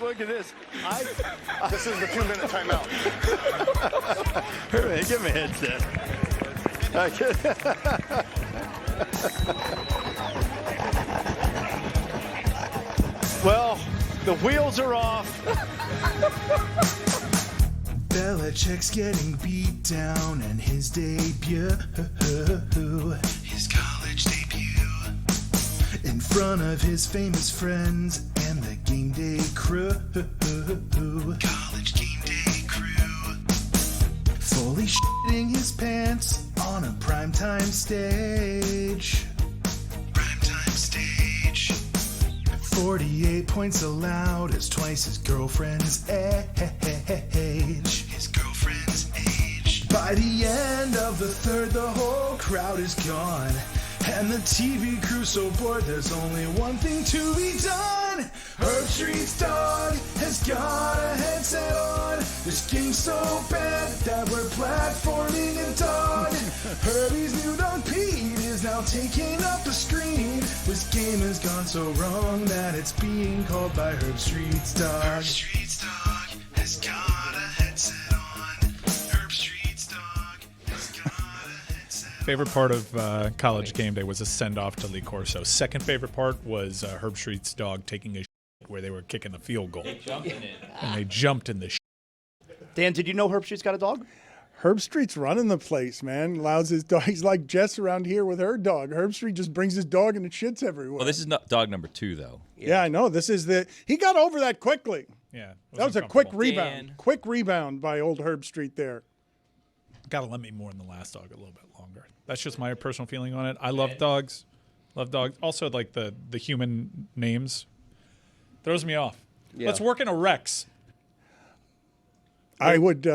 look at this. This is the 2-minute timeout. Hey, give me a headset. Well, the wheels are off. Belichick's getting beat down and his debut. His college debut. In front of his famous friends and the game day crew. College game day crew. Fully shitting his pants on a primetime stage. Primetime stage. 48 points allowed is twice his girlfriend's age. His girlfriend's age. By the end of the third, the whole crowd is gone. And the TV crew so bored, there's only one thing to be done. Herb Street's dog has got a headset on. This game's so bad that we're platforming a dog. Herbie's new dog Pete is now taking up the screen. This game has gone so wrong that it's being called by Herb Street's dog. Herb Street's dog has got a headset on. Herb Street's dog has got a headset on. Favorite part of college game day was a send-off to Lee Corso. Second favorite part was Herb Street's dog taking a shit where they were kicking the field goal. They jumped in it. And they jumped in the shit. Dan, did you know Herb Street's got a dog? Herb Street's running the place, man. Allows his dog. He's like Jess around here with her dog. Herb Street just brings his dog and it shits everywhere. Well, this is not dog number 2, though. Yeah, I know. This is he got over that quickly. Yeah. That was a quick uncomfortable. rebound. Dan. Quick rebound by old Herb Street there. Gotta let me mourn the last dog a little bit longer. That's just my personal feeling on it. I love dogs. Love dogs. Also, like the human names. Throws me off. Yeah. Let's work in a Rex. I would.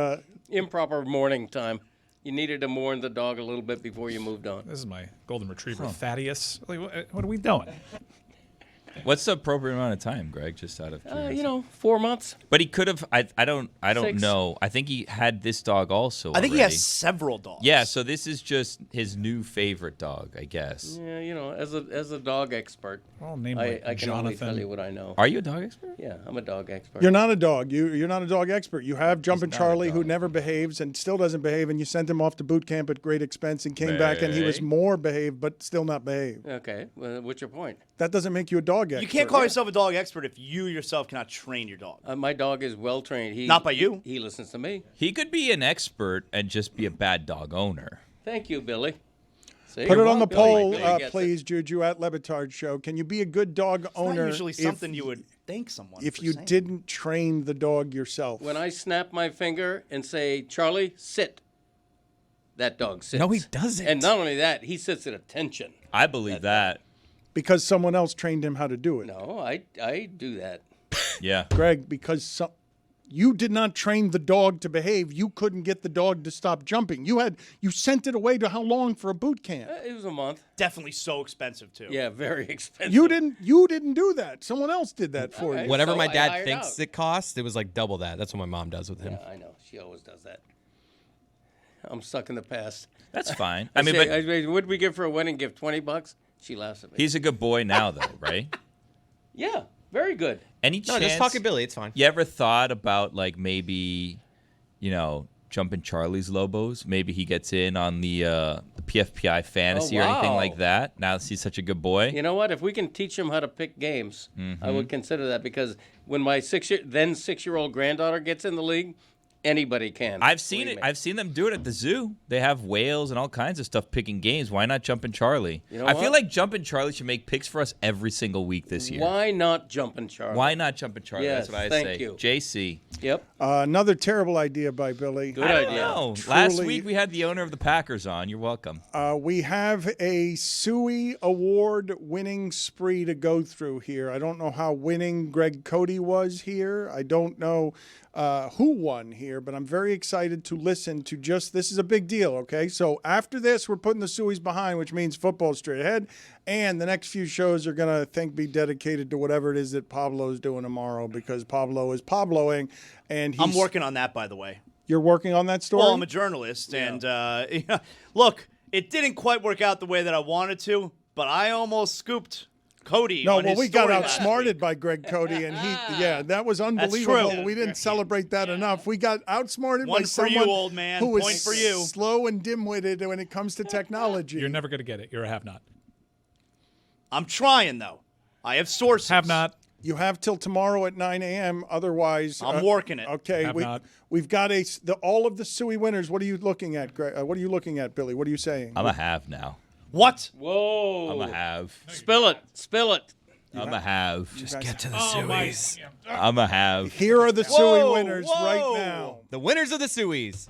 Improper mourning time. You needed to mourn the dog a little bit before you moved on. This is my golden retriever, Thaddeus. Like, what are we doing? What's the appropriate amount of time, Greg? Just out of curiosity. 4 months. But he could have. I don't 6. know. I think he had this dog also. I think he already. has several dogs. Yeah, so this is just his new favorite dog, I guess. Yeah, as a dog expert, Well, name I like can only Jonathan. tell you what I know. Are you a dog expert? Yeah, I'm a dog expert. You're not a dog. You're not a dog expert. You have Jumpin' not a Charlie, who dog. never behaves and still doesn't behave, and you sent him off to boot camp at great expense and came back, and he was Right. more behaved, but still not behaved. Okay, well, what's your point? That doesn't make you a dog expert. You can't call yourself a dog expert if you yourself cannot train your dog. My dog is well trained. Not by you. He listens to me. He could be an expert and just be a bad dog owner. Thank you, Billy. See, Put it on the Billy- poll, Billy gets it. please, Juju, at LeBatard Show. Can you be a good dog It's owner not usually if something you would thank someone if for you saying. didn't train the dog yourself? When I snap my finger and say, Charlie, sit, that dog sits. No, he doesn't. And not only that, he sits at attention. I believe that. Because someone else trained him how to do it. No, I do that. Yeah. Greg, because you did not train the dog to behave. You couldn't get the dog to stop jumping. You sent it away to how long for a boot camp? It was a month. Definitely so expensive too. Yeah, very expensive. You didn't do that. Someone else did that for Okay. you. Whatever So my I dad hired thinks out. it costs, it was like double that. That's what my mom does with him. Yeah, I know. She always does that. I'm stuck in the past. That's fine. I I mean, say, but what did we give for a wedding gift? $20? She laughs at me. he's a good boy now, though, right? Yeah, very good. Any No, chance just talk to Billy. It's fine. you ever thought about, like, maybe, Jumpin' Charlie's Lobos? Maybe he gets in on the PFPI fantasy or anything wow. like that. Now that he's such a good boy. You know what? If we can teach him how to pick games, I would consider that, because when my 6-year-old granddaughter gets in the league, anybody can. I've seen Believe it. me. I've seen them do it at the zoo. They have whales and all kinds of stuff picking games. Why not Jumpin' Charlie? You know I feel what? like Jumpin' Charlie should make picks for us every single week this year. Why not Jumpin' Charlie? Why not Jumpin' Charlie? Yes, That's what I thank say. you. JC. Yep. Another terrible idea by Billy. Good I don't idea. know. Last Truly- week we had the owner of the Packers on. You're welcome. We have a Suey award-winning spree to go through here. I don't know how winning Greg Cody was here. I don't know who won here, but I'm very excited to listen to this is a big deal, okay? So after this, we're putting the Sueys behind, which means football straight ahead, and the next few shows are going to, I think, be dedicated to whatever it is that Pablo's doing tomorrow, because Pablo is Pabloing, and I'm working on that, by the way. You're working on that story? Well, I'm a journalist, and look, it didn't quite work out the way that I wanted to, but I almost scooped Cody. No, on well, his we got story last outsmarted week. by Greg Cody, and that was unbelievable. true. We didn't celebrate that enough. We got outsmarted One by for you, someone old man. who was Point for you. slow and dim-witted when it comes to technology. You're never going to get it. You're a have-not. I'm trying, though. I have sources. Have-not. You have till tomorrow at 9 a.m. Otherwise, I'm working it. Okay, Have not. we've got all of the Suey winners. What are you looking at, Greg? What are you looking at, Billy? What are you saying? I'm a have now. What? Whoa. I'm a have. Spill it. Spill it. I'm a have. Just get to the Oh, my. Sueys. I'm a have. Here are the Suey Whoa, winners whoa. right now. The winners of the Sueys.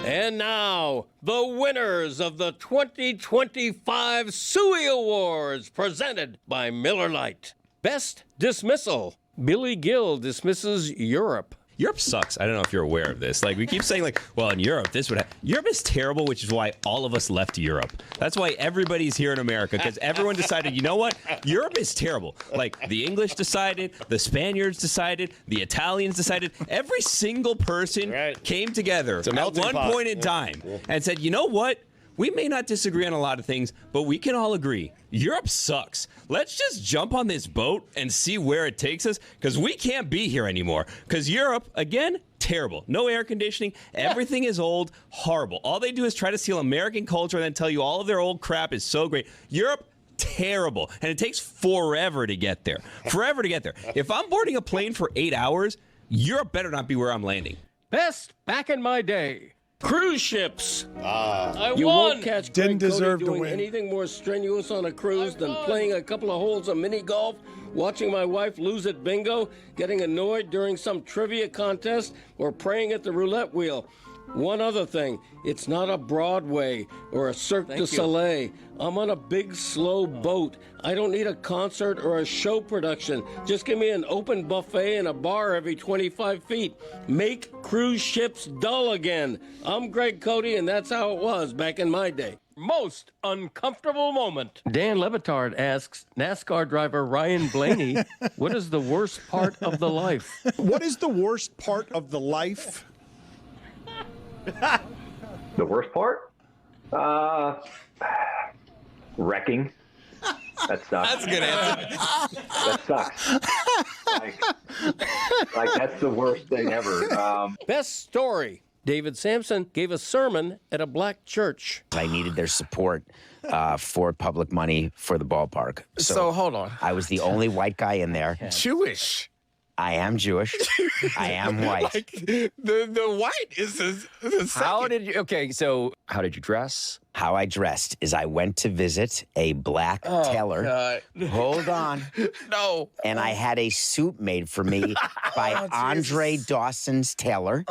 And now, the winners of the 2025 Suey Awards, presented by Miller Lite. Best Dismissal. Billy Gill dismisses Europe. Europe sucks. I don't know if you're aware of this. Like, we keep saying, like, well, in Europe, this would happen. Europe is terrible, which is why all of us left Europe. That's why everybody's here in America, because everyone decided, you know what? Europe is terrible. Like, the English decided, the Spaniards decided, the Italians decided. Every single person came together at one point in time and said, you know what? We may not disagree on a lot of things, but we can all agree. Europe sucks. Let's just jump on this boat and see where it takes us, because we can't be here anymore. Because Europe, again, terrible. No air conditioning. Everything is old. Horrible. All they do is try to steal American culture and then tell you all of their old crap is so great. Europe, terrible. And it takes forever to get there. Forever to get there. If I'm boarding a plane for 8 hours, Europe better not be where I'm landing. Best back in my day. Cruise ships. You won. won't catch Didn't Greg Cody deserve to doing win. anything more strenuous on a cruise than playing a couple of holes of mini golf, watching my wife lose at bingo, getting annoyed during some trivia contest, or praying at the roulette wheel. One other thing, it's not a Broadway or a Cirque du Soleil. I'm on a big, slow boat. I don't need a concert or a show production. Just give me an open buffet and a bar every 25 feet. Make cruise ships dull again. I'm Greg Cody, and that's how it was back in my day. Most uncomfortable moment. Dan Le Batard asks NASCAR driver Ryan Blaney, what is the worst part of the life? What is the worst part of the life? The worst part? Wrecking. That sucks. That's a good answer. That sucks. Like that's the worst thing ever. Best story. David Sampson gave a sermon at a black church. I needed their support for public money for the ballpark. So hold on. I was the only white guy in there. Jewish. I am Jewish. I am white. Like, the white is the second. How did you dress? How I dressed is I went to visit a black tailor. God. Hold on. No. And I had a suit made for me by Andre Dawson's tailor.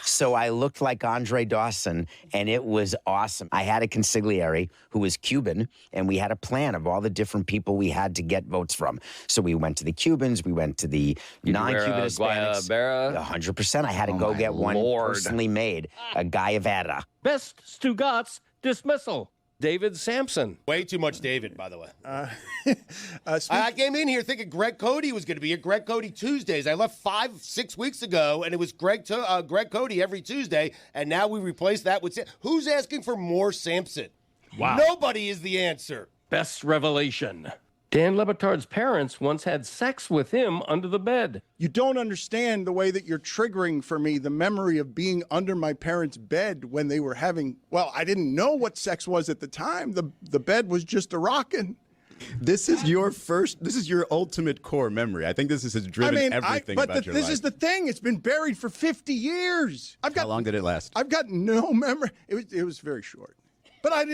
So I looked like Andre Dawson, and it was awesome. I had a consigliere who was Cuban, and we had a plan of all the different people we had to get votes from. So we went to the Cubans, we went to the non-Cuban Hispanics. 100%. I had to go get one personally made, a Guayavera. Best Stugotz dismissal. David Sampson. Way too much David, by the way. I came in here thinking Greg Cody was going to be at Greg Cody Tuesdays. I left 5-6 weeks ago, and it was Greg Cody every Tuesday, and now we replaced that with who's asking for more Sampson? Wow. Nobody is the answer. Best revelation. Dan Le Batard's parents once had sex with him under the bed. You don't understand the way that you're triggering for me the memory of being under my parents' bed when they were having, well, I didn't know what sex was at the time. The bed was just a rockin'. This is your ultimate core memory. I think this has driven everything about your life. This is the thing. It's been buried for 50 years. How long did it last? I've got no memory. It was very short. But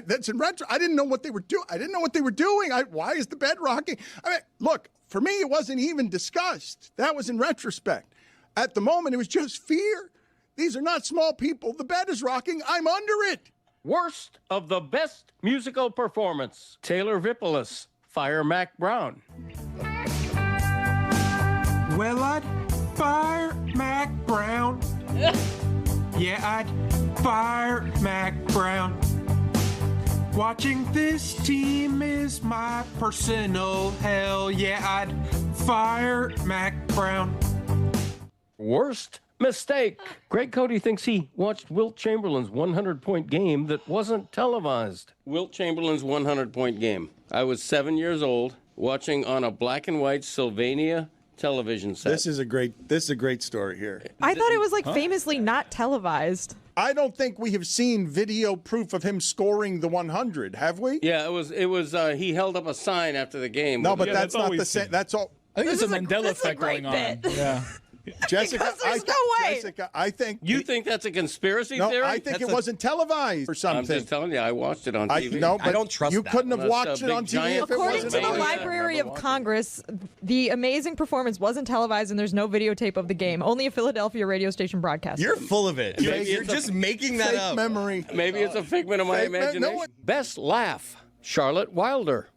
that's in retro. I didn't know what they were doing. I didn't know what they were doing. Why is the bed rocking? I mean, look, for me, it wasn't even discussed. That was in retrospect. At the moment, it was just fear. These are not small people. The bed is rocking. I'm under it. Worst of the best musical performance. Taylor Vippolis, Fire Mac Brown. Well, I'd fire Mac Brown. Yeah, I'd fire Mac Brown. Watching this team is my personal hell. Yeah, I'd fire Mac Brown. Worst Mistake. Greg Cody thinks he watched Wilt Chamberlain's 100-point game that wasn't televised. Wilt Chamberlain's 100-point game. I was 7 years old, watching on a black and white Sylvania television set. This is a great story here. I thought it was like famously not televised. I don't think we have seen video proof of him scoring the 100, have we? Yeah, it was. He held up a sign after the game. No, but that's not the same. That's all. I think there's a Mandela effect going on. Yeah. Jessica, there's no way. Jessica, I think You think that's a conspiracy theory? I think it wasn't televised or something. I'm just telling you, I watched it on TV. No, but I don't trust you that. couldn't have That's watched a it big on TV giant- if it According wasn't to the televised. Library of Congress, the amazing performance wasn't televised and there's no videotape of the game. Only a Philadelphia radio station broadcast. You're full of it. You're just making that Fake up. memory. Maybe it's a figment of my imagination. Best laugh, Charlotte Wilder.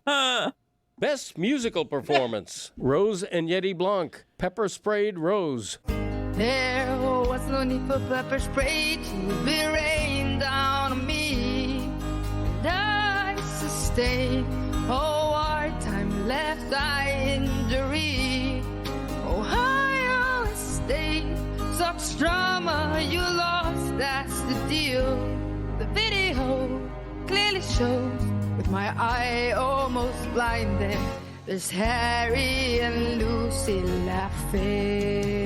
Best musical performance, Rose and Yeti Blanc, Pepper Sprayed Rose. There was no need for pepper spray to be rained down on me. And I sustained wartime left eye injury. Ohio State sucks drama, you lost, that's the deal. The video clearly shows, with my eye almost blinded, there's Harry and Lucy laughing.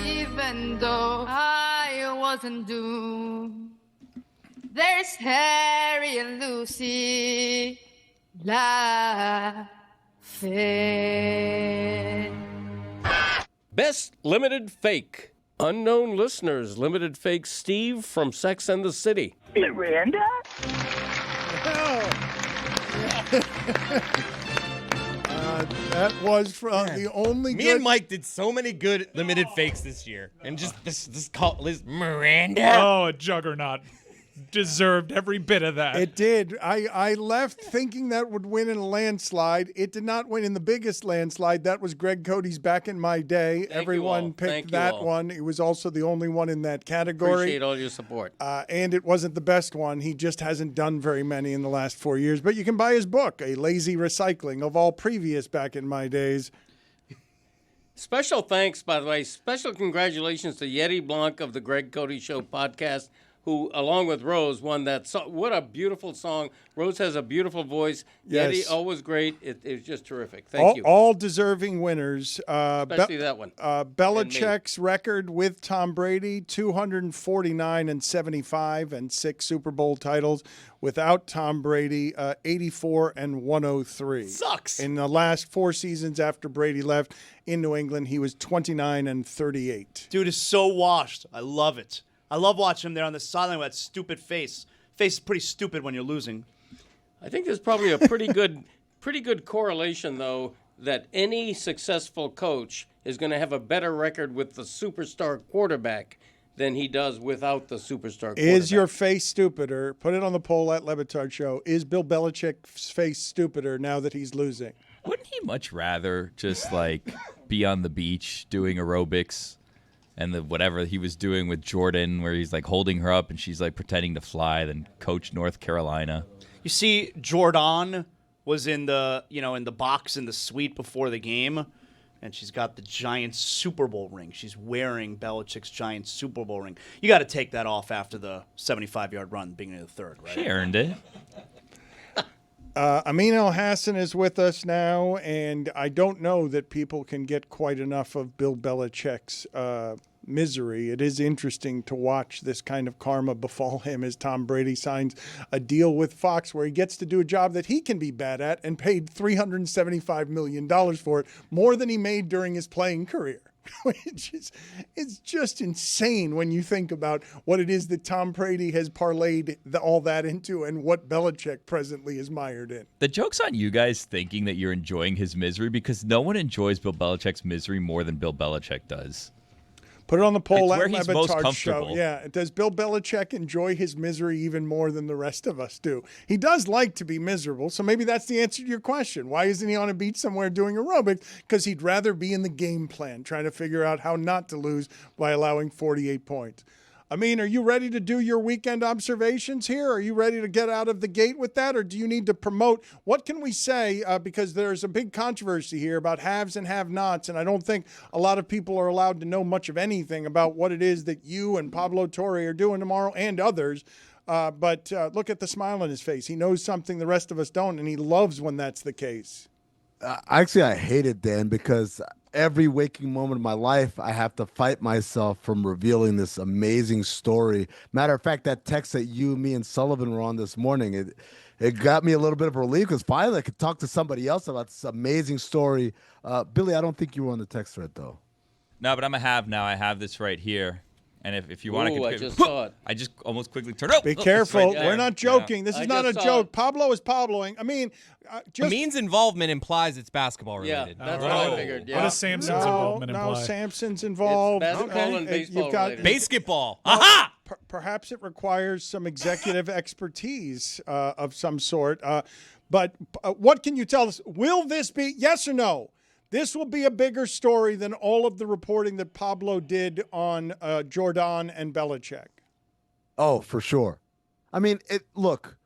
Even though I wasn't doomed, there's Harry and Lucy laughing. Best limited fake, unknown listeners, limited fake Steve from Sex and the City. Miranda? That was from the only Me good... and Mike did so many good limited fakes this year, and just this call Liz Miranda. Oh, a juggernaut. Deserved every bit of that. It did. I left thinking that would win in a landslide. It did not win in the biggest landslide. That was Greg Cody's Back in My Day. Everyone picked that one. It was also the only one in that category. Appreciate all your support. And it wasn't the best one. He just hasn't done very many in the last 4 years. But you can buy his book, A Lazy Recycling of All Previous Back in My Days. Special thanks, by the way. Special congratulations to Yeti Blanc of the Greg Cody Show podcast, who, along with Rose, won that song. What a beautiful song. Rose has a beautiful voice. Yes. Yeti, always great. It was just terrific. Thank you. All deserving winners. Especially that one. Belichick's record with Tom Brady, 249-75 and 6 Super Bowl titles. Without Tom Brady, 84-103. Sucks. In the last 4 seasons after Brady left in New England, he was 29-38. Dude is so washed. I love it. I love watching him there on the sideline with that stupid face. Face is pretty stupid when you're losing. I think there's probably a pretty good correlation, though, that any successful coach is going to have a better record with the superstar quarterback than he does without the superstar quarterback. Is your face stupider? Put it on the poll at Le Batard Show. Is Bill Belichick's face stupider now that he's losing? Wouldn't he much rather just like be on the beach doing aerobics and the whatever he was doing with Jordan, where he's like holding her up and she's like pretending to fly, than coach North Carolina? You see, Jordan was in the box in the suite before the game, and she's got the giant Super Bowl ring. She's wearing Belichick's giant Super Bowl ring. You got to take that off after the 75-yard run, beginning of the third, right? She earned it. Amin El-Hassan is with us now, and I don't know that people can get quite enough of Bill Belichick's misery. It is interesting to watch this kind of karma befall him as Tom Brady signs a deal with Fox where he gets to do a job that he can be bad at and paid $375 million for it, more than he made during his playing career. It's just insane when you think about what it is that Tom Brady has parlayed all that into and what Belichick presently is mired in. The joke's on you guys thinking that you're enjoying his misery, because no one enjoys Bill Belichick's misery more than Bill Belichick does. Put it on the poll It's where at he's most LeBatard Show. comfortable. Yeah. Does Bill Belichick enjoy his misery even more than the rest of us do? He does like to be miserable, so maybe that's the answer to your question. Why isn't he on a beach somewhere doing aerobics? Because he'd rather be in the game plan, trying to figure out how not to lose by allowing 48 points. I mean, are you ready to do your weekend observations here? Are you ready to get out of the gate with that? Or do you need to promote? What can we say? Because there's a big controversy here about haves and have-nots, and I don't think a lot of people are allowed to know much of anything about what it is that you and Pablo Torre are doing tomorrow and others. But look at the smile on his face. He knows something the rest of us don't, and he loves when that's the case. Actually, I hate it, Dan, because every waking moment of my life, I have to fight myself from revealing this amazing story. Matter of fact, that text that you, me, and Sullivan were on this morning, it got me a little bit of relief because finally I could talk to somebody else about this amazing story. Billy, I don't think you were on the text thread, though. No, but I'm a have now. I have this right here. And if you want to, I just saw it. I just almost quickly turned up. Be careful. We're not joking. This is not a joke. Pablo is Pabloing. I mean, Means involvement implies it's basketball related. Yeah, that's what I figured. Yeah. What does Samson's involvement imply? No, Samson's involved. It's basketball and baseball You've got related. Basketball. Aha! Perhaps it requires some executive expertise of some sort. But what can you tell us? Will this be, yes or no? This will be a bigger story than all of the reporting that Pablo did on Jordan and Belichick. Oh, for sure. I mean, look,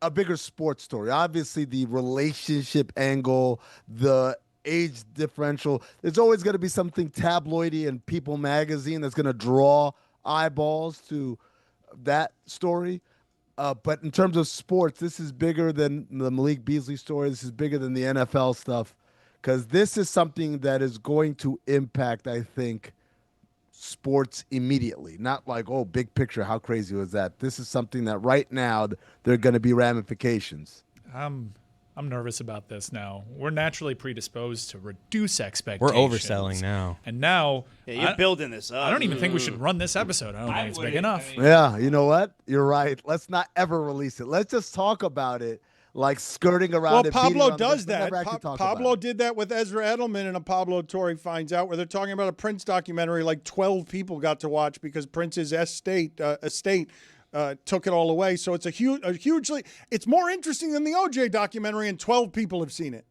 a bigger sports story. Obviously, the relationship angle, the age differential. There's always going to be something tabloidy in People magazine that's going to draw eyeballs to that story. But in terms of sports, this is bigger than the Malik Beasley story. This is bigger than the NFL stuff. Because this is something that is going to impact, I think, sports immediately. Not like, oh, big picture, how crazy was that? This is something that right now there are going to be ramifications. I'm nervous about this now. We're naturally predisposed to reduce expectations. We're overselling now. And now you're building this up. I don't even think we should run this episode. I don't think it's big enough. Yeah, you know what? You're right. Let's not ever release it. Let's just talk about it. Like skirting around it. Well, Pablo does that. Pablo did that with Ezra Edelman in a Pablo Torre Finds Out, where they're talking about a Prince documentary. Like 12 people got to watch because Prince's estate took it all away. So it's a hugely. It's more interesting than the OJ documentary, and 12 people have seen it.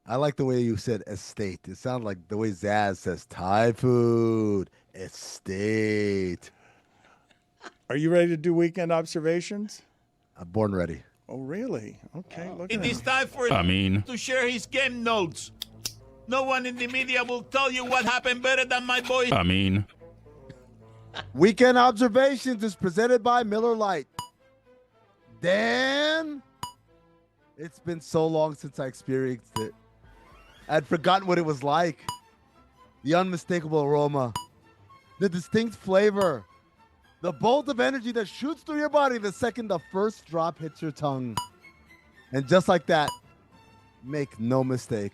I like the way you said estate. It sounded like the way Zaz says Thai food. Estate. Are you ready to do weekend observations? I'm born ready. Oh, really? Okay. Look It at is him. time for him to share his game notes. No one in the media will tell you what happened better than my boy. Weekend Observations is presented by Miller Lite. Dan, it's been so long since I experienced it. I'd forgotten what it was like. The unmistakable aroma, the distinct flavor, the bolt of energy that shoots through your body the second the first drop hits your tongue. And just like that, make no mistake,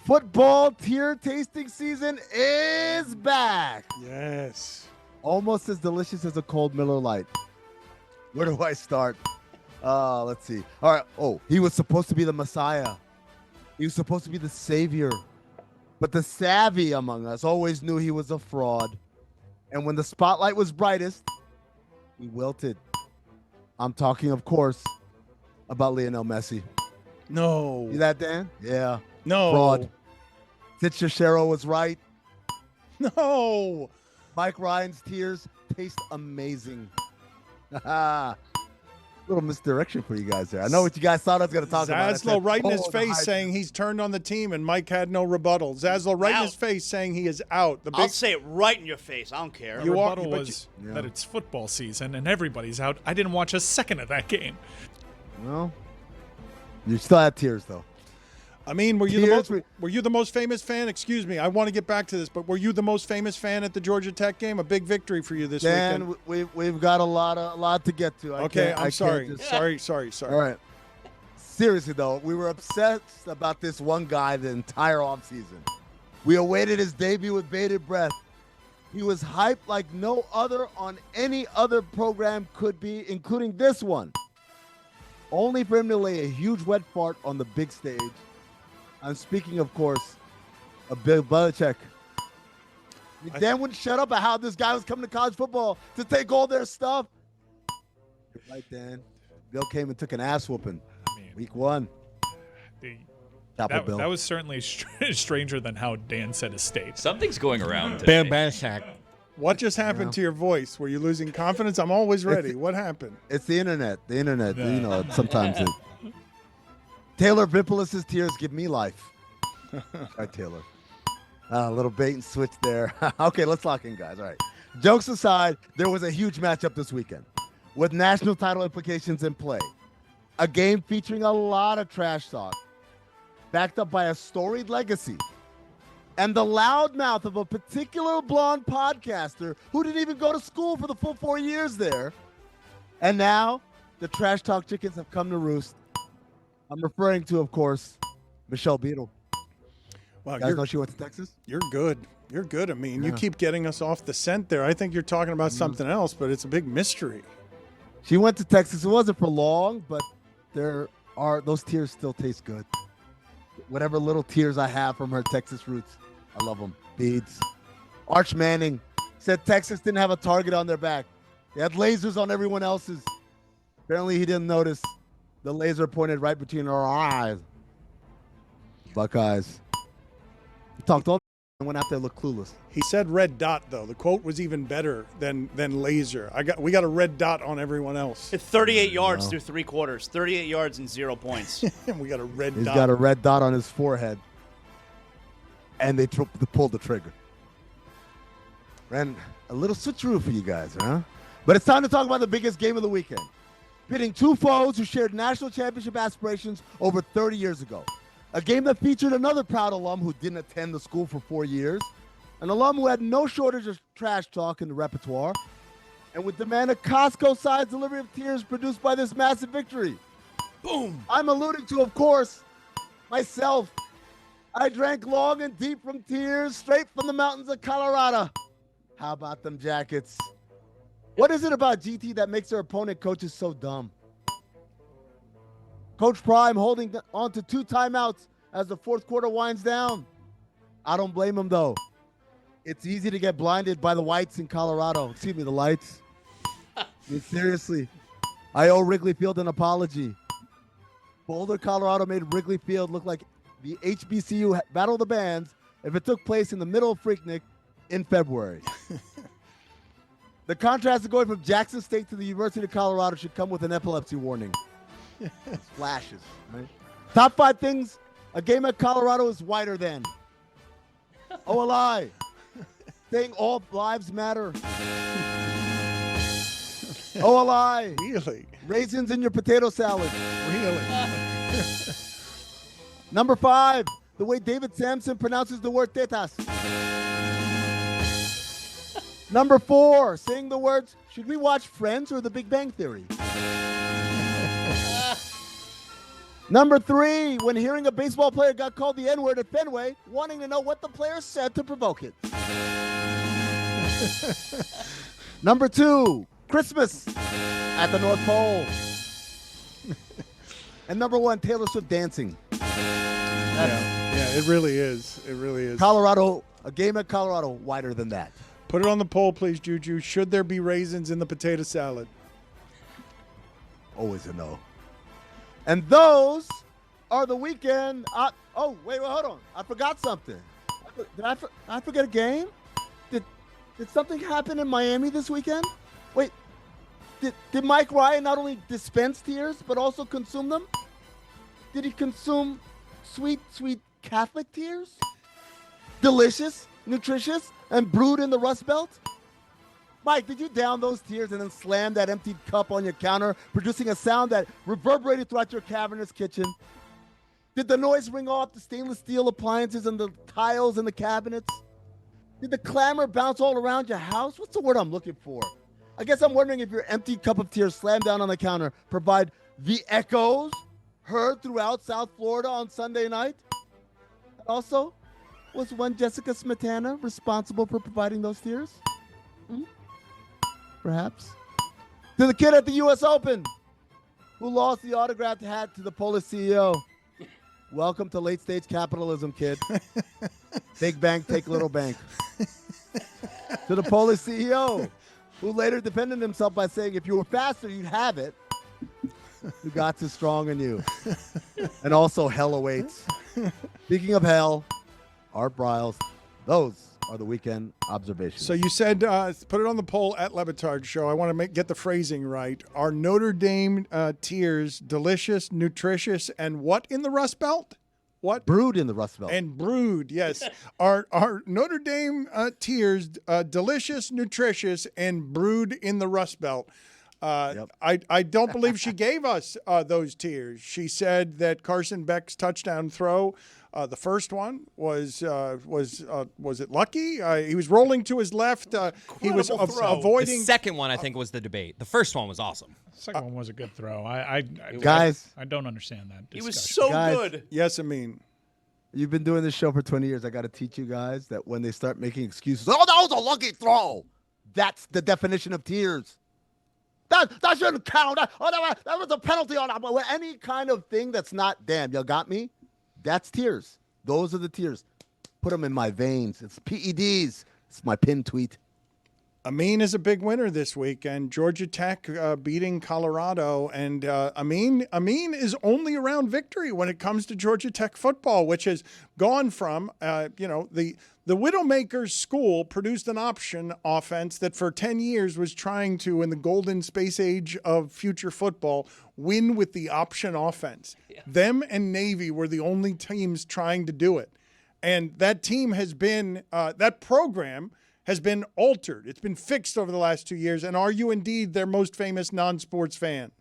football tier tasting season is back. Yes. Almost as delicious as a cold Miller Lite. Where do I start? Let's see. All right. Oh, he was supposed to be the Messiah. He was supposed to be the savior. But the savvy among us always knew he was a fraud. And when the spotlight was brightest, he wilted. I'm talking, of course, about Lionel Messi. No. See that, Dan? Yeah. No. Fraud. Titchashero was right. No. Mike Ryan's tears taste amazing. Little misdirection for you guys there. I know what you guys thought I was going to talk about. Zaslow right in his face saying he's turned on the team, and Mike had no rebuttal. Zaslow right in his face saying he is out. I'll say it right in your face. I don't care. The rebuttal was that it's football season and everybody's out. I didn't watch a second of that game. Well, you still had tears, though. I mean, were you the most famous fan? Excuse me, I want to get back to this, but were you the most famous fan at the Georgia Tech game? A big victory for you this Dan, weekend. we've got a lot to get to. I'm sorry. Sorry. All right. Seriously, though, we were obsessed about this one guy the entire offseason. We awaited his debut with bated breath. He was hyped like no other on any other program could be, including this one. Only for him to lay a huge wet fart on the big stage. I'm speaking, of course, of Bill Belichick. Dan wouldn't shut up about how this guy was coming to college football to take all their stuff. You're right, Dan. Bill came and took an ass whooping. Week 1. That was certainly stranger than how Dan said his state. Something's going around today. What just happened to your voice? Were you losing confidence? I'm always ready. What happened? It's the internet. The internet. You know, sometimes it. Taylor Vipolis's tears give me life. All right, Taylor. A little bait and switch there. Okay, let's lock in, guys. All right. Jokes aside, there was a huge matchup this weekend with national title implications in play. A game featuring a lot of trash talk, backed up by a storied legacy, and the loud mouth of a particular blonde podcaster who didn't even go to school for the full 4 years there. And now the trash talk chickens have come to roost. I'm referring to, of course, Michelle Beadle. Wow, you guys know she went to Texas? You're good. You're good. I mean, you keep getting us off the scent there. I think you're talking about something else, but it's a big mystery. She went to Texas. It wasn't for long, but those tears still taste good. Whatever little tears I have from her Texas roots, I love them. Beads. Arch Manning said Texas didn't have a target on their back. They had lasers on everyone else's. Apparently he didn't notice the laser pointed right between her eyes. Buckeyes. He talked all and went out there look clueless. He said red dot, though. The quote was even better than laser. We got a red dot on everyone else. It's 38 yards through 3 quarters. 38 yards and 0 points. And we got a red dot. He's got a red dot on his forehead. And they pulled the trigger. Ran a little switcheroo for you guys, huh? But it's time to talk about the biggest game of the weekend. Pitting two foes who shared national championship aspirations over 30 years ago. A game that featured another proud alum who didn't attend the school for 4 years. An alum who had no shortage of trash talk in the repertoire. And would demand a Costco-sized delivery of tears produced by this massive victory. Boom! I'm alluding to, of course, myself. I drank long and deep from tears straight from the mountains of Colorado. How about them Jackets? What is it about GT that makes their opponent coaches so dumb? Coach Prime holding on to 2 timeouts as the fourth quarter winds down. I don't blame him, though. It's easy to get blinded by the whites in Colorado. Excuse me, the lights. I mean, seriously. I owe Wrigley Field an apology. Boulder, Colorado made Wrigley Field look like the HBCU Battle of the Bands if it took place in the middle of Freaknik in February. The contrast of going from Jackson State to the University of Colorado should come with an epilepsy warning. Flashes, right? Top 5 things a game at Colorado is whiter than. Oh, a lie. Saying all lives matter. Oh, a lie. Really? Raisins in your potato salad. Really? Number 5, the way David Sampson pronounces the word tetas. Number 4, saying the words, should we watch Friends or The Big Bang Theory? Number 3, when hearing a baseball player got called the N-word at Fenway, wanting to know what the player said to provoke it. Number 2, Christmas at the North Pole. And number 1, Taylor Swift dancing. Yeah, it really is. It really is. Colorado, a game at Colorado, wider than that. Put it on the poll, please, Juju. Should there be raisins in the potato salad? Always a no. And those are the weekend. Wait, hold on. I forgot something. Did I forget a game? Did something happen in Miami this weekend? Wait, did Mike Ryan not only dispense tears, but also consume them? Did he consume sweet, sweet Catholic tears? Delicious, nutritious, and brewed in the Rust Belt? Mike, did you down those tears and then slam that emptied cup on your counter, producing a sound that reverberated throughout your cavernous kitchen? Did the noise ring off the stainless steel appliances and the tiles in the cabinets? Did the clamor bounce all around your house? What's the word I'm looking for? I guess I'm wondering if your empty cup of tears slammed down on the counter provide the echoes heard throughout South Florida on Sunday night? Also, was one Jessica Smetana responsible for providing those tears? Perhaps. To the kid at the U.S. Open who lost the autographed hat to the Polish CEO. Welcome to late-stage capitalism, kid. Big bank, take little bank. to the Polish CEO, who later defended himself by saying, if you were faster, you'd have it. Stugotz is strong in you. And also hell awaits. Speaking of hell, Art Briles, those are the weekend observations. So you said put it on the poll at Le Batard Show. I want to get the phrasing right. Are Notre Dame tears delicious, nutritious, and what in the Rust Belt? What? Brewed in the Rust Belt. And brewed, yes. Are Notre Dame tears delicious, nutritious, and brewed in the Rust Belt? I don't believe she gave us those tears. She said that Carson Beck's touchdown throw, the first one was it lucky? He was rolling to his left. He was avoiding. The second one, I think, was the debate. The first one was awesome. The second one was a good throw. I don't understand that. He was so good. Yes, I mean. You've been doing this show for 20 years. I got to teach you guys that when they start making excuses, oh, that was a lucky throw. That's the definition of tears. That shouldn't count. That was a penalty on any kind of thing that's not, damn, you got me? That's tears. Those are the tears. Put them in my veins. It's PEDs. It's my pin tweet. Amin is a big winner this week, and Georgia Tech beating Colorado. And Amin is only around victory when it comes to Georgia Tech football, which has gone from, the Widowmaker school produced an option offense that for 10 years was trying to, in the golden space age of future football, win with the option offense. Yeah. Them and Navy were the only teams trying to do it. And that team has been, that program has been altered. It's been fixed over the last 2 years. And are you indeed their most famous non-sports fan?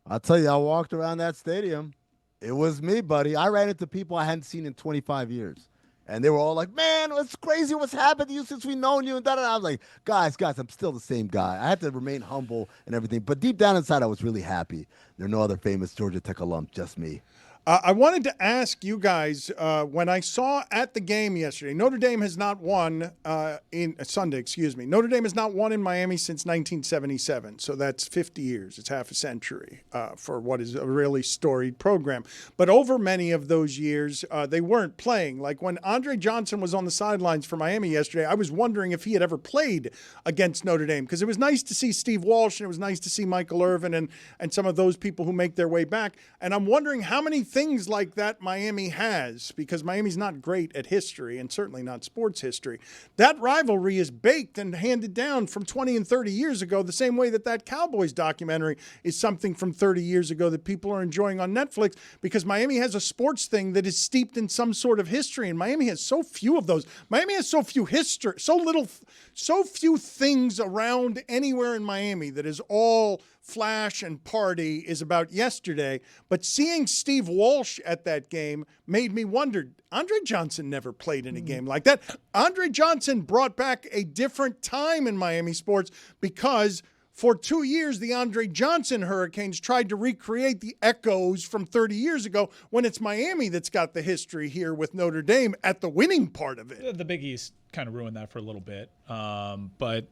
I'll tell you, I walked around that stadium. It was me, buddy. I ran into people I hadn't seen in 25 years. And they were all like, man, it's crazy what's happened to you since we've known you. And I was like, guys, I'm still the same guy. I had to remain humble and everything. But deep down inside, I was really happy. There are no other famous Georgia Tech alum, just me. I wanted to ask you guys, when I saw at the game yesterday, Notre Dame has not won Notre Dame has not won in Miami since 1977. So that's 50 years. It's half a century for what is a really storied program. But over many of those years, they weren't playing. Like when Andre Johnson was on the sidelines for Miami yesterday, I was wondering if he had ever played against Notre Dame, because it was nice to see Steve Walsh and it was nice to see Michael Irvin and some of those people who make their way back. And I'm wondering how many things like that Miami has, because Miami's not great at history and certainly not sports history. That rivalry is baked and handed down from 20 and 30 years ago, the same way that Cowboys documentary is something from 30 years ago that people are enjoying on Netflix, because Miami has a sports thing that is steeped in some sort of history, and Miami has so few of those. Miami has so few so few things around anywhere in Miami that is all flash and party is about yesterday. But seeing Steve Walsh at that game made me wonder, Andre Johnson never played in a game like that. Andre Johnson brought back a different time in Miami sports, because for 2 years, the Andre Johnson Hurricanes tried to recreate the echoes from 30 years ago, when it's Miami that's got the history here with Notre Dame at the winning part of it. The Big East kind of ruined that for a little bit. But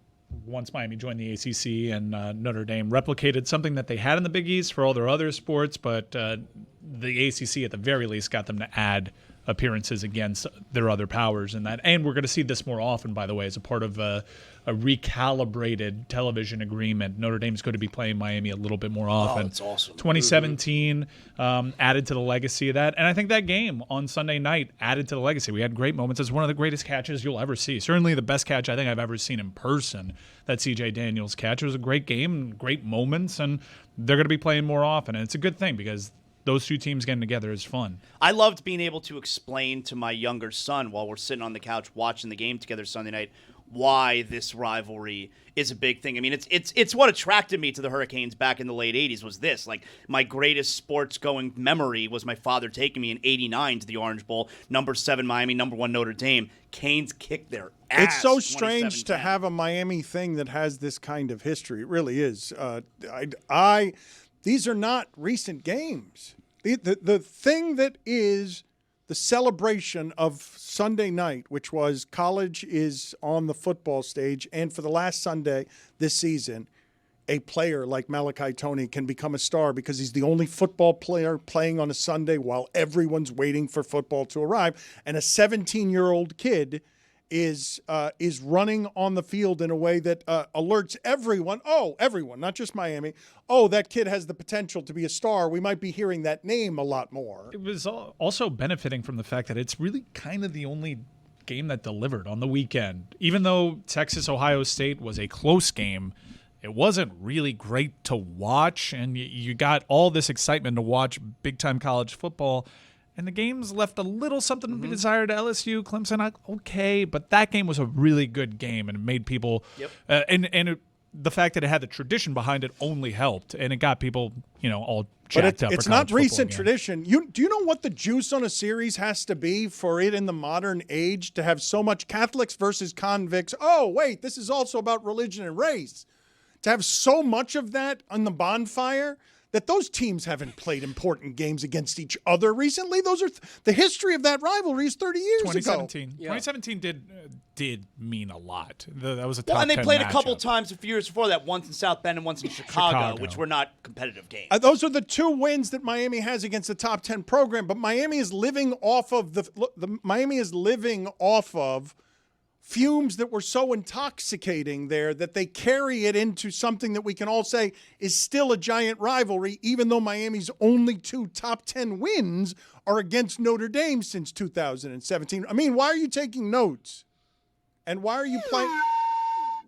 once Miami joined the ACC and Notre Dame replicated something that they had in the Big East for all their other sports, but the ACC at the very least got them to add appearances against their other powers in that. And we're going to see this more often, by the way, as a part of a recalibrated television agreement. Notre Dame's going to be playing Miami a little bit more often. Oh, that's awesome. 2017 added to the legacy of that. And I think that game on Sunday night added to the legacy. We had great moments. It's one of the greatest catches you'll ever see. Certainly the best catch I think I've ever seen in person, that C.J. Daniels catch. It was a great game, great moments, and they're going to be playing more often. And it's a good thing, because those two teams getting together is fun. I loved being able to explain to my younger son while we're sitting on the couch watching the game together Sunday night why this rivalry is a big thing. I mean, it's what attracted me to the Hurricanes back in the late 80s was this. Like, my greatest sports-going memory was my father taking me in 89 to the Orange Bowl, number 7 Miami, number 1 Notre Dame. Canes kicked their ass. It's so strange to have a Miami thing that has this kind of history. It really is. These are not recent games. The thing that is the celebration of Sunday night, which was college is on the football stage, and for the last Sunday this season, a player like Malachi Toney can become a star because he's the only football player playing on a Sunday while everyone's waiting for football to arrive. And a 17-year-old kid is running on the field in a way that alerts everyone. Oh, everyone, not just Miami. Oh, that kid has the potential to be a star. We might be hearing that name a lot more. It was also benefiting from the fact that it's really kind of the only game that delivered on the weekend. Even though Texas-Ohio State was a close game, it wasn't really great to watch, and you got all this excitement to watch big-time college football, and the games left a little something to be desired to LSU, Clemson, okay, but that game was a really good game, and it made people the fact that it had the tradition behind it only helped, and it got people, all jacked up. It's not recent tradition. Do you know what the juice on a series has to be for it in the modern age to have so much Catholics versus convicts? Oh, wait, this is also about religion and race. To have so much of that on the bonfire that those teams haven't played important games against each other recently. Those are the history of that rivalry is 30 years 2017. ago. 2017 did mean a lot. That was a top 10 and they played a couple matchup. times a few years before that, once in South Bend and once in Chicago. Which were not competitive games. Those are the two wins that Miami has against the top 10 program, but Miami is living off of fumes that were so intoxicating there that they carry it into something that we can all say is still a giant rivalry, even though Miami's only 2 top 10 wins are against Notre Dame since 2017. I mean, why are you taking notes? And why are you playing?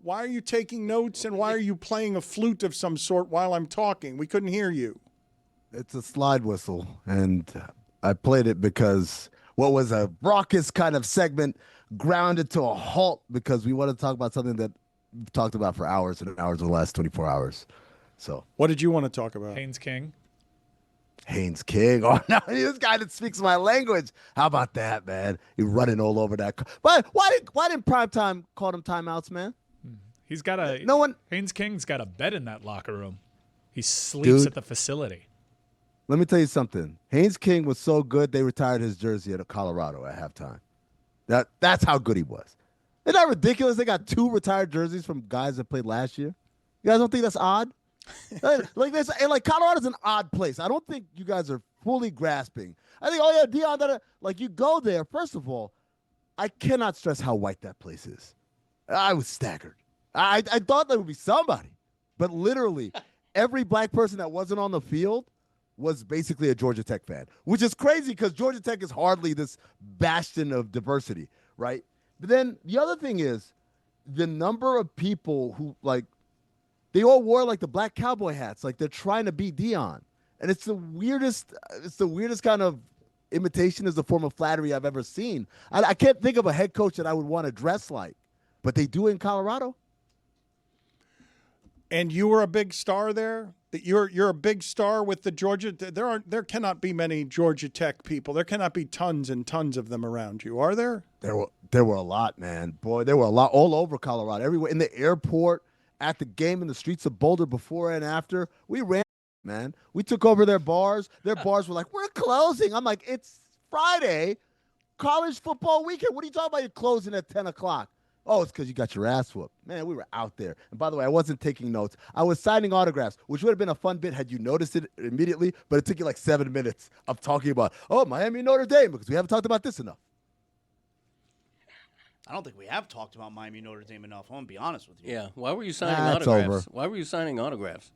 Why are you taking notes? And why are you playing a flute of some sort while I'm talking? We couldn't hear you. It's a slide whistle, and I played it because what was a raucous kind of segment grounded to a halt because we want to talk about something that we've talked about for hours and hours in the last 24 hours. So, what did you want to talk about? Haynes King. Oh, no, this guy that speaks my language. How about that, man? You're running all over that. But why didn't Primetime call them timeouts, man? He's got Haynes King's got a bed in that locker room. He sleeps at the facility. Let me tell you something. Haynes King was so good they retired his jersey at Colorado at halftime. That's how good he was. Isn't that ridiculous? They got 2 retired jerseys from guys that played last year. You guys don't think that's odd? like Colorado's an odd place. I don't think you guys are fully grasping. I think, Deion, you go there. First of all, I cannot stress how white that place is. I was staggered. I thought there would be somebody, but literally every black person that wasn't on the field was basically a Georgia Tech fan, which is crazy because Georgia Tech is hardly this bastion of diversity, right? But then the other thing is the number of people who, they all wore, the black cowboy hats, like they're trying to be Deion. And it's the weirdest kind of imitation as a form of flattery I've ever seen. I can't think of a head coach that I would want to dress like, but they do in Colorado. And you were a big star there? You're a big star with the Georgia. There cannot be many Georgia Tech people. There cannot be tons and tons of them around you, are there? There were a lot, man. Boy, there were a lot all over Colorado. Everywhere in the airport, at the game, in the streets of Boulder, before and after. We ran, man. We took over their bars. Their bars were like, we're closing. I'm like, it's Friday, college football weekend. What are you talking about? You're closing at 10 o'clock. Oh, it's because you got your ass whooped. Man, we were out there. And by the way, I wasn't taking notes. I was signing autographs, which would have been a fun bit had you noticed it immediately, but it took you 7 minutes of talking about, Miami Notre Dame, because we haven't talked about this enough. I don't think we have talked about Miami Notre Dame enough. I'm going to be honest with you. Yeah. Why were you signing autographs? Over. Why were you signing autographs?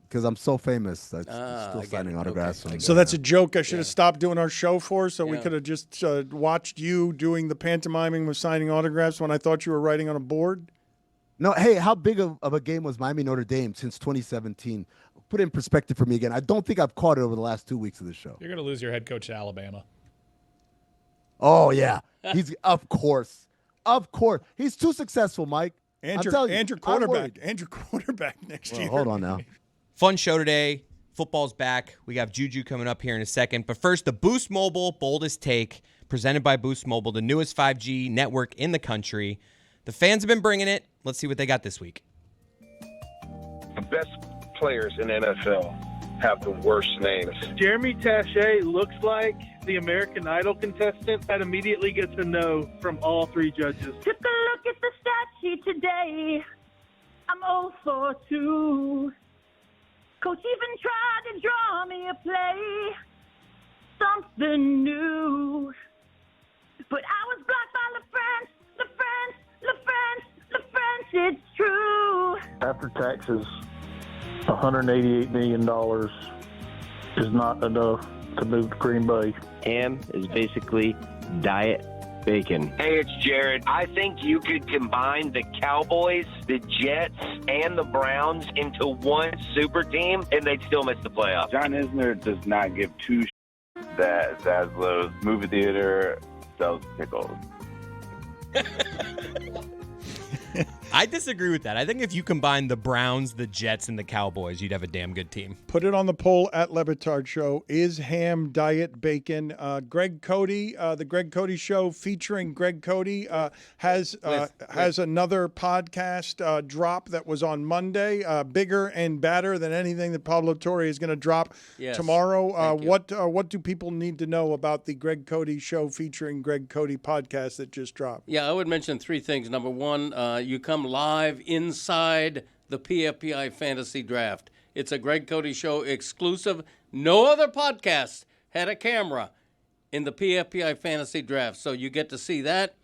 Because I'm so famous. I'm still signing autographs. Okay. So that's a joke I should have stopped doing our show for, so we could have just watched you doing the pantomiming with signing autographs when I thought you were writing on a board? No, hey, how big of a game was Miami Notre Dame since 2017? Put it in perspective for me again. I don't think I've caught it over the last 2 weeks of the show. You're going to lose your head coach to Alabama. Oh, yeah. He's of course. He's too successful, Mike. And your quarterback next year. Hold on now. Fun show today. Football's back. We got Juju coming up here in a second. But first, the Boost Mobile Boldest Take, presented by Boost Mobile, the newest 5G network in the country. The fans have been bringing it. Let's see what they got this week. The best players in NFL have the worst names. Jeremy Taché looks like the American Idol contestant that immediately gets a no from all 3 judges. Took a look at the stat sheet today. I'm 0 for 2. Coach even tried to draw me a play, something new. But I was blocked by the French it's true. After taxes, $188 million is not enough to move to Green Bay. Ham is basically diet bacon. Hey, it's Jared. I think you could combine the Cowboys, the Jets, and the Browns into one super team, and they'd still miss the playoffs. John Isner does not give two that Zaslow's movie theater sells pickles. I disagree with that. I think if you combine the Browns, the Jets, and the Cowboys, you'd have a damn good team. Put it on the poll at Le Batard Show. Is ham diet bacon? Greg Cody, the Greg Cody Show featuring Greg Cody has another podcast drop that was on Monday, bigger and badder than anything that Pablo Torre is going to drop tomorrow. What do people need to know about the Greg Cody Show featuring Greg Cody podcast that just dropped? Yeah, I would mention three things. Number one, you come live inside the PFPI Fantasy Draft. It's a Greg Cody Show exclusive. No other podcast had a camera in the PFPI Fantasy Draft, so you get to see that.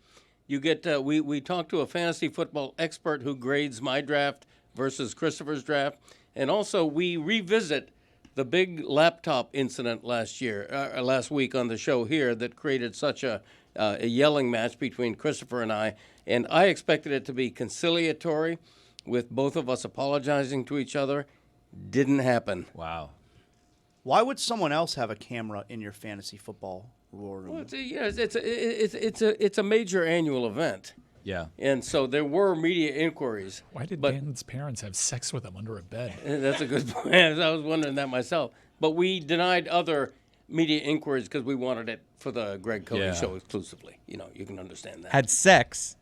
You get we talked to a fantasy football expert who grades my draft versus Christopher's draft, and also we revisit the big laptop incident last week on the show here that created such a yelling match between Christopher and I. And I expected it to be conciliatory with both of us apologizing to each other. Didn't happen. Wow. Why would someone else have a camera in your fantasy football war room? Well, it's a major annual event. Yeah. And so there were media inquiries. Why did Dan's parents have sex with him under a bed? That's a good point. I was wondering that myself. But we denied other media inquiries because we wanted it for the Greg Cody Show exclusively. You know, you can understand that. Had sex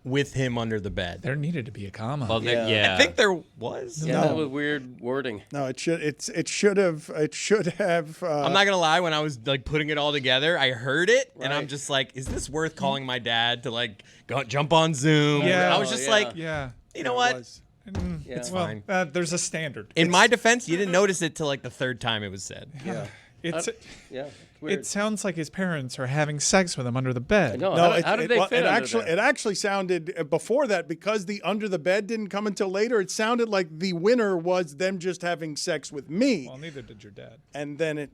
with him under the bed. There needed to be a comma. Well, I think there was. Yeah, that was weird wording. No, it should have. I'm not gonna lie. When I was like putting it all together, I heard it, and I'm just like, "Is this worth calling my dad to like go jump on Zoom?" Yeah, I was just like, "Yeah, you know what? It's fine." There's a standard. In my defense, you didn't notice it till like the third time it was said. Yeah. It's weird. It sounds like his parents are having sex with him under the bed. No, how did they fit under there? It actually sounded before that, because the under the bed didn't come until later. It sounded like the winner was them just having sex with me. Well, neither did your dad. And then it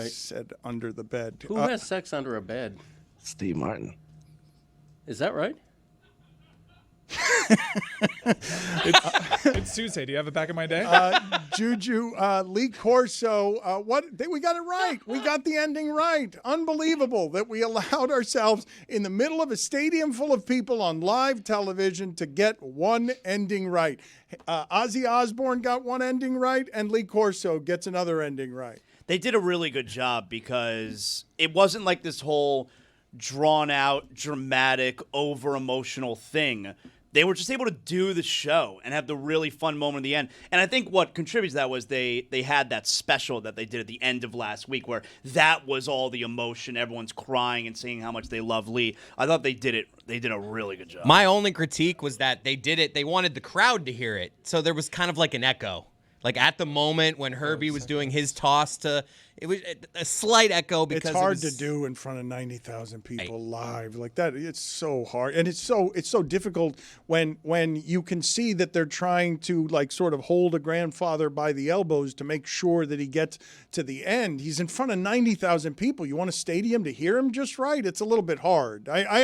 said under the bed. Who has sex under a bed? Steve Martin. Is that right? It's Tuesday. Do you have it back in my day? Juju, Lee Corso, we got it right. We got the ending right. Unbelievable that we allowed ourselves in the middle of a stadium full of people on live television to get one ending right. Ozzy Osbourne got one ending right, and Lee Corso gets another ending right. They did a really good job because it wasn't like this whole drawn-out, dramatic, over-emotional thing. They were just able to do the show and have the really fun moment at the end. And I think what contributes to that was they had that special that they did at the end of last week where that was all the emotion. Everyone's crying and saying how much they love Lee. I thought they did it. They did a really good job. My only critique was that they did it. They wanted the crowd to hear it. So there was kind of like an echo. Like at the moment when Herbie was doing his toss it was a slight echo because it's hard to do in front of 90,000 people live like that. It's so hard, and it's so difficult when you can see that they're trying to like sort of hold a grandfather by the elbows to make sure that he gets to the end. He's in front of 90,000 people. You want a stadium to hear him just right? It's a little bit hard. I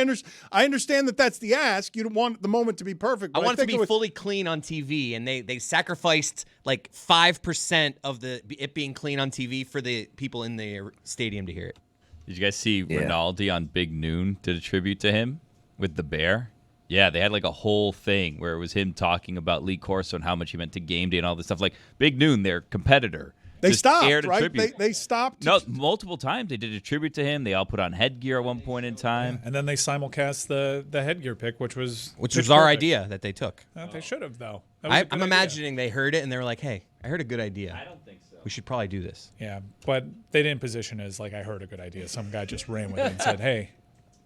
understand that that's the ask. You don't want the moment to be perfect. I want it to be fully clean on TV, and they sacrificed like 5% of it being clean on TV for the people in the stadium to hear it. Did you guys see Ronaldo on Big Noon did a tribute to him with the bear? Yeah, they had like a whole thing where it was him talking about Lee Corso and how much he meant to game day and all this stuff. Like Big Noon, their competitor. They just stopped, aired a right? tribute. They stopped. No, multiple times they did a tribute to him. They all put on headgear at one point in time. And then they simulcast the headgear pick, which was our idea that they took. They should have, though. I'm imagining they heard it and they were like, hey, I heard a good idea. I don't think so. We should probably do this. Yeah, but they didn't position it as like, I heard a good idea. Some guy just ran with it and said, hey,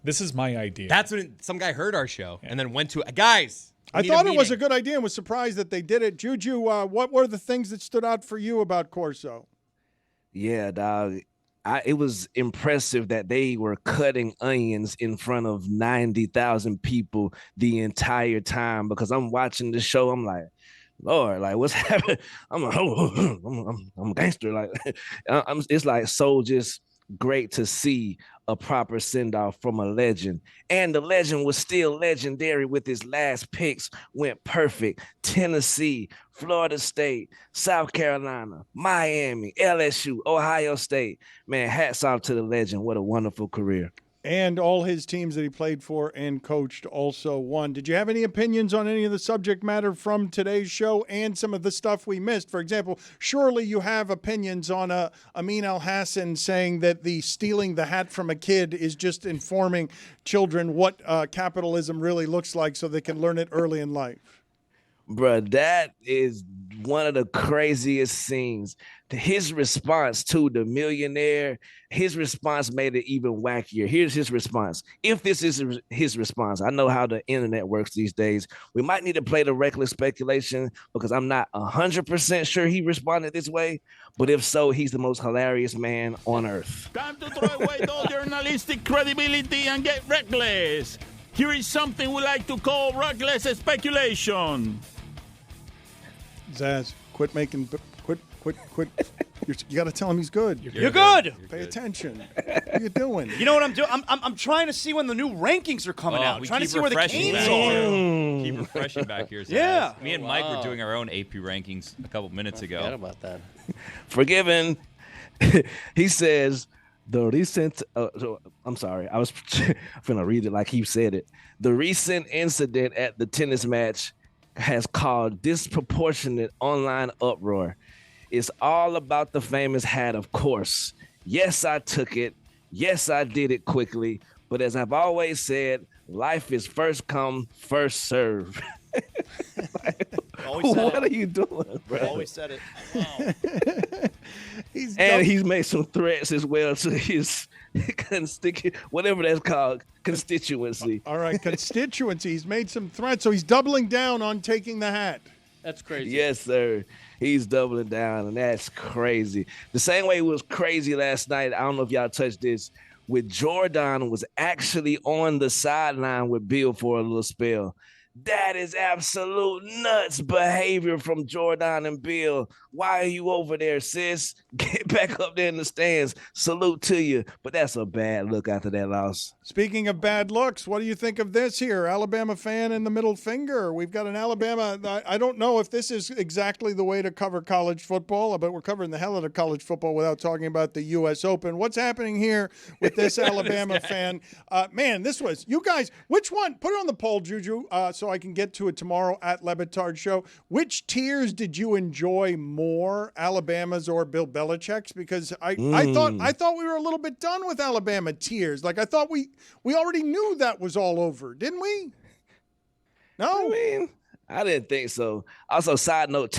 this is my idea. That's when some guy heard our show and then went to it. Guys, I thought it was a good idea and was surprised that they did it. Juju, what were the things that stood out for you about Corso? Yeah, dog. it was impressive that they were cutting onions in front of 90,000 people the entire time, because I'm watching the show. I'm like, Lord, like what's happening? I'm a gangster. Like it's like so just great to see a proper send-off from a legend. And the legend was still legendary with his last picks, went perfect. Tennessee, Florida State, South Carolina, Miami, LSU, Ohio State. Man, hats off to the legend. What a wonderful career. And all his teams that he played for and coached also won. Did you have any opinions on any of the subject matter from today's show and some of the stuff we missed? For example, surely you have opinions on Amin Al-Hassan saying that the stealing the hat from a kid is just informing children what capitalism really looks like so they can learn it early in life. Bruh, that is one of the craziest scenes. His response to the millionaire, his response made it even wackier. Here's his response. If this is his response, I know how the internet works these days. We might need to play the reckless speculation because I'm not 100% sure he responded this way. But if so, he's the most hilarious man on earth. Time to throw away all journalistic credibility and get reckless. Here is something we like to call reckless speculation. Zaz, quit. You got to tell him he's good. You're good. Pay attention. What are you doing? You know what I'm doing? I'm trying to see when the new rankings are coming out. I'm trying to see where the Canes are. Keep refreshing back here. Yeah. Me and Mike were doing our own AP rankings a couple minutes ago. Forget about that. Forgiven. He says, the recent, I'm sorry, I was going to read it like he said it. The recent incident at the tennis match has caused disproportionate online uproar. It's all about the famous hat, of course. Yes, I took it. Yes, I did it quickly. But as I've always said, life is first come, first serve. What are you doing, bro? Always said it. He's made some threats as well to his whatever that's called, constituency. All right, constituency. He's made some threats, so he's doubling down on taking the hat. That's crazy. Yes, sir. He's doubling down, and that's crazy. The same way it was crazy last night. I don't know if y'all touched this. With Jordan was actually on the sideline with Bill for a little spell. That is absolute nuts behavior from Jordan and Bill. Why are you over there, sis? Get back up there in the stands. Salute to you. But that's a bad look after that loss. Speaking of bad looks, what do you think of this here? Alabama fan in the middle finger. We've got an Alabama. I don't know if this is exactly the way to cover college football, but we're covering the hell out of college football without talking about the U.S. Open. What's happening here with this Alabama fan? Man, this was, you guys, which one? Put it on the poll, Juju, so I can get to it tomorrow at Le Batard Show. Which tiers did you enjoy more, Alabama's or Bill Belichick's? Because I thought we were a little bit done with Alabama tiers. Like I thought we already knew that was all over, didn't we? No, I mean, I didn't think so. Also, side note,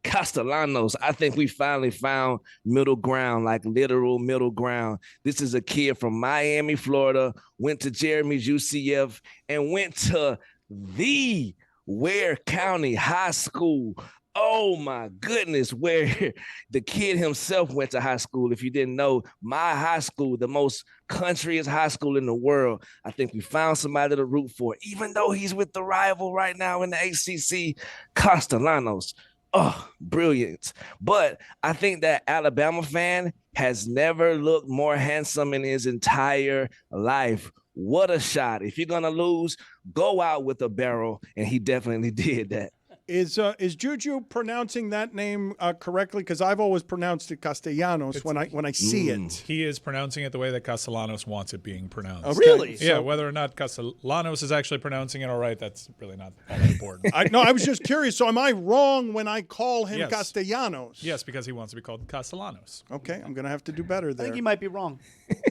Castellanos, I think we finally found middle ground, like literal middle ground. This is a kid from Miami, Florida, went to Jeremy's UCF, and went to the Ware County High School. Oh my goodness, where the kid himself went to high school. If you didn't know, my high school, the most countryest high school in the world. I think we found somebody to root for, even though he's with the rival right now in the ACC, Castellanos. Oh, brilliant. But I think that Alabama fan has never looked more handsome in his entire life. What a shot. If you're going to lose, go out with a barrel, and he definitely did that. Is Juju pronouncing that name correctly? Because I've always pronounced it Castellanos when I see it. He is pronouncing it the way that Castellanos wants it being pronounced. Oh, really? Yeah, whether or not Castellanos is actually pronouncing it all right, that's really not all that important. I was just curious. So am I wrong when I call him Castellanos? Yes, because he wants to be called Castellanos. Okay, I'm going to have to do better there. I think he might be wrong.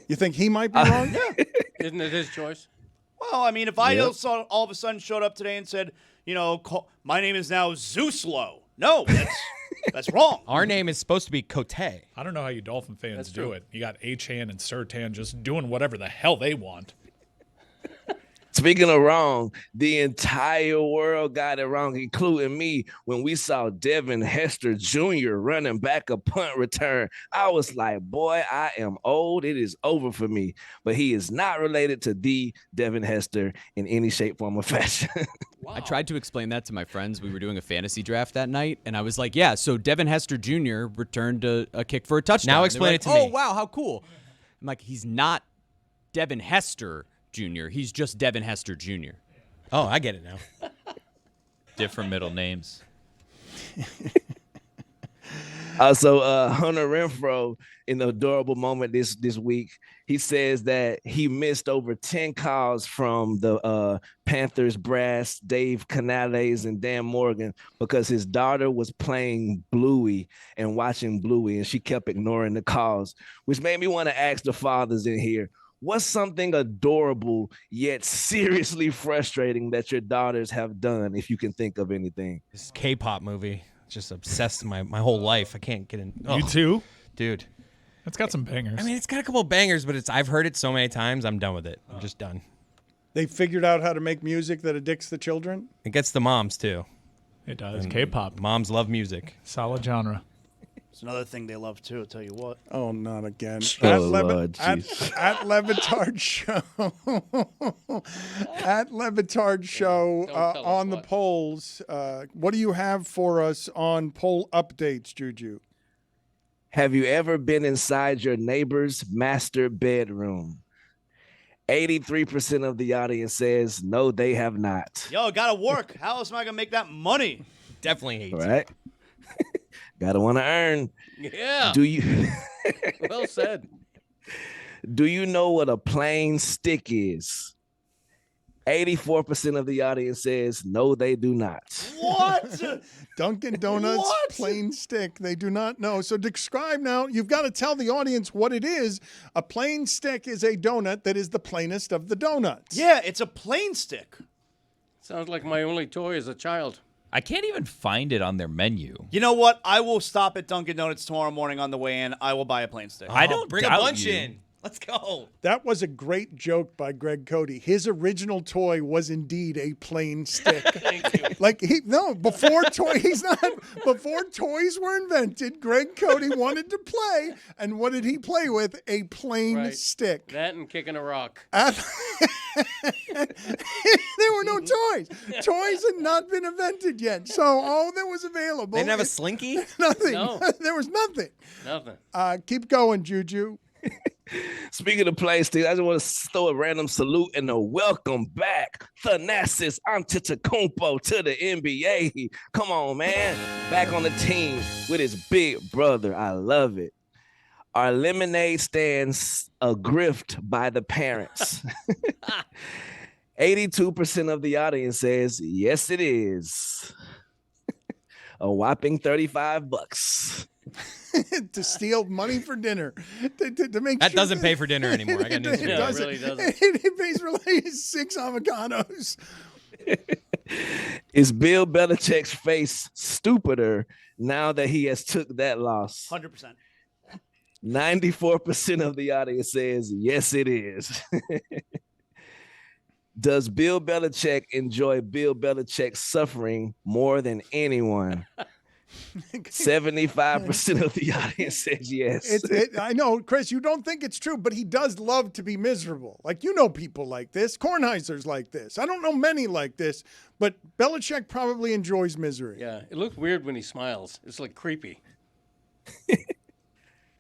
You think he might be wrong? Yeah. Isn't it his choice? Well, I mean, if I all of a sudden showed up today and said, my name is now Zeuslo. No, that's wrong. Our name is supposed to be Cote. I don't know how you Dolphin fans do it. You got Achan and Sertan just doing whatever the hell they want. Speaking of wrong, the entire world got it wrong, including me, when we saw Devin Hester Jr. running back a punt return. I was like, boy, I am old. It is over for me. But he is not related to the Devin Hester in any shape, form, or fashion. I tried to explain that to my friends. We were doing a fantasy draft that night, and I was like, yeah, so Devin Hester Jr. returned a kick for a touchdown. Now And explain they were it to like, me. Oh, wow, how cool. I'm like, he's not Devin Hester Jr. He's just Devin Hester Jr. Oh, I get it now. Different middle names. Also, Hunter Renfrow, in the adorable moment this week, he says that he missed over 10 calls from the Panthers brass, Dave Canales and Dan Morgan, because his daughter was playing Bluey and watching Bluey, and she kept ignoring the calls, which made me want to ask the fathers in here, what's something adorable yet seriously frustrating that your daughters have done, if you can think of anything? This K-pop movie. Just obsessed my whole life. I can't get in. You too? Dude. It's got some bangers. I mean, it's got a couple of bangers, but I've heard it so many times, I'm done with it. I'm just done. They figured out how to make music that addicts the children? It gets the moms, too. It does. And K-pop. Moms love music. Solid genre. It's another thing they love, too, I'll tell you what. Oh, not again. Lord, at Le Batard Show. At Le Batard Show on the polls. What do you have for us on poll updates, Juju? Have you ever been inside your neighbor's master bedroom? 83% of the audience says no, they have not. Yo, gotta work. How else am I gonna make that money? Definitely hates All right. Gotta want to earn. Yeah. Do you? Well said. Do you know what a plain stick is? 84% of the audience says no, they do not. What? Dunkin' Donuts plain stick. They do not know. So describe now. You've got to tell the audience what it is. A plain stick is a donut that is the plainest of the donuts. Yeah, it's a plain stick. Sounds like my only toy as a child. I can't even find it on their menu. You know what? I will stop at Dunkin' Donuts tomorrow morning on the way in. I will buy a plain stick. I don't Bring a doubt bunch you. in. Let's go. That was a great joke by Greg Cody. His original toy was indeed a plain stick. Thank you. Like before toys were invented, Greg Cody wanted to play, and what did he play with? A plain stick. That and kicking a rock. There were no toys. Toys had not been invented yet, so all that was available. They didn't have a slinky? Nothing. No. There was nothing. Nothing. Keep going, Juju. Speaking of play sticks, I just want to throw a random salute and a welcome back, Thanasis Antetokounmpo to the NBA. Come on, man. Back on the team with his big brother. I love it. Are lemonade stands a grift by the parents? 82% of the audience says, yes, it is. A whopping $35. To steal money for dinner. To make That sure doesn't pay for dinner anymore. I got news for you. It really doesn't. It pays for like 6 avocados. Is Bill Belichick's face stupider now that he has took that loss? 100%. 94% of the audience says, yes, it is. Does Bill Belichick enjoy Bill Belichick suffering more than anyone? 75% of the audience says yes. I know, Chris, you don't think it's true, but he does love to be miserable. Like, you know people like this. Kornheiser's like this. I don't know many like this, but Belichick probably enjoys misery. Yeah, it looks weird when he smiles. It's like creepy.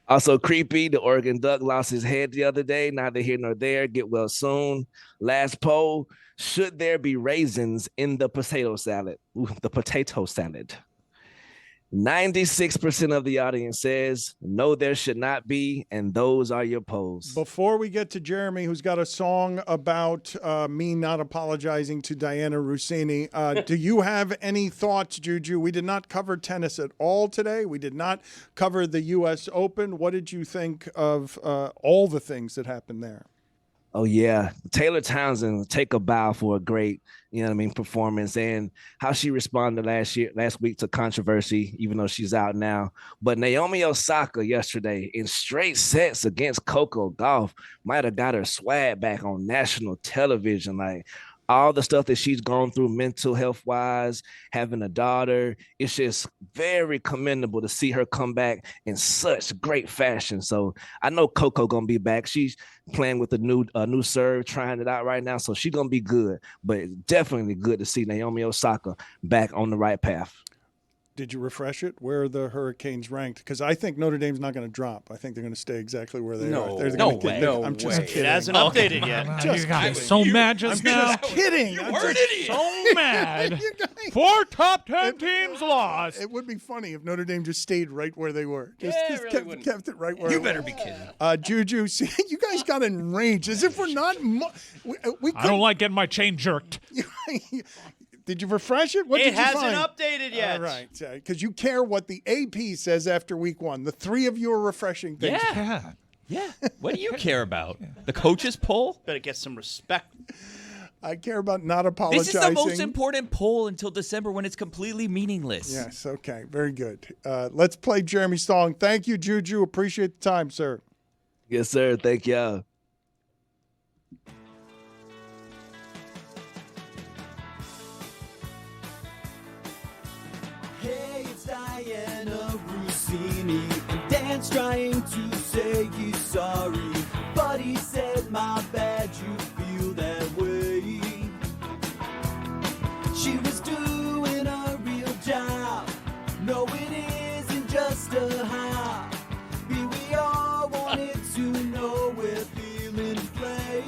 Also creepy, the Oregon Duck lost his head the other day. Neither here nor there. Get well soon. Last poll, should there be raisins in the potato salad? Ooh, the potato salad. 96% of the audience says, no, there should not be, and those are your polls. Before we get to Jeremy, who's got a song about me not apologizing to Diana Rossini, do you have any thoughts, Juju? We did not cover tennis at all today. We did not cover the U.S. Open. What did you think of all the things that happened there? Oh yeah, Taylor Townsend take a bow for a great, performance, and how she responded last week to controversy, even though she's out now. But Naomi Osaka yesterday in straight sets against Coco Gauff might have got her swag back on national television. Like all the stuff that she's gone through mental health wise, having a daughter, it's just very commendable to see her come back in such great fashion. So I know Coco gonna be back. She's playing with a new serve, trying it out right now. So she's gonna be good, but it's definitely good to see Naomi Osaka back on the right path. Did you refresh it? Where are the Hurricanes ranked? Because I think Notre Dame's not going to drop. I think they're going to stay exactly where they are. No way. I'm just kidding. It hasn't updated yet. You guys so mad just now. I'm just kidding. You were an idiot. So mad. 4 top 10 teams lost. It would be funny if Notre Dame just stayed right where they were. Just kept it right where You it better was. be kidding. Juju, see, you guys got enraged as if we're not. I don't like getting my chain jerked. Did you refresh it? What did It you hasn't find? updated yet. All right, because you care what the AP says after week 1. The 3 of you are refreshing things. Yeah. What do you care about? The coaches poll? Better get some respect. I care about not apologizing. This is the most important poll until December when it's completely meaningless. Yes, okay, very good. Let's play Jeremy Stalling. Thank you, Juju. Appreciate the time, sir. Yes, sir. Thank y'all. Hey, it's Diana Rossini, and Dan's trying to say he's sorry, but he said, my bad, you feel that way. She was doing a real job. No, it isn't just a hobby. We all wanted to know where feelings play.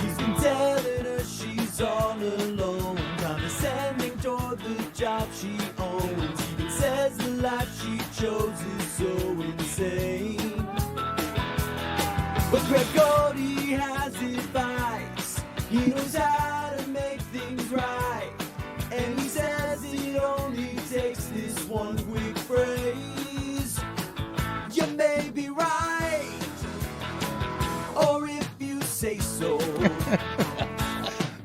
He's been telling her she's all alone, condescending toward the job she owns. Even says the life she chose is so insane. But Greg Cody has advice. He knows how to make things right. And he says it only takes this one quick phrase. You may be right, or if you say so.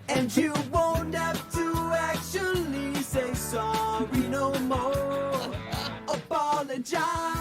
And you won't have to actually say sorry no more. Apologize.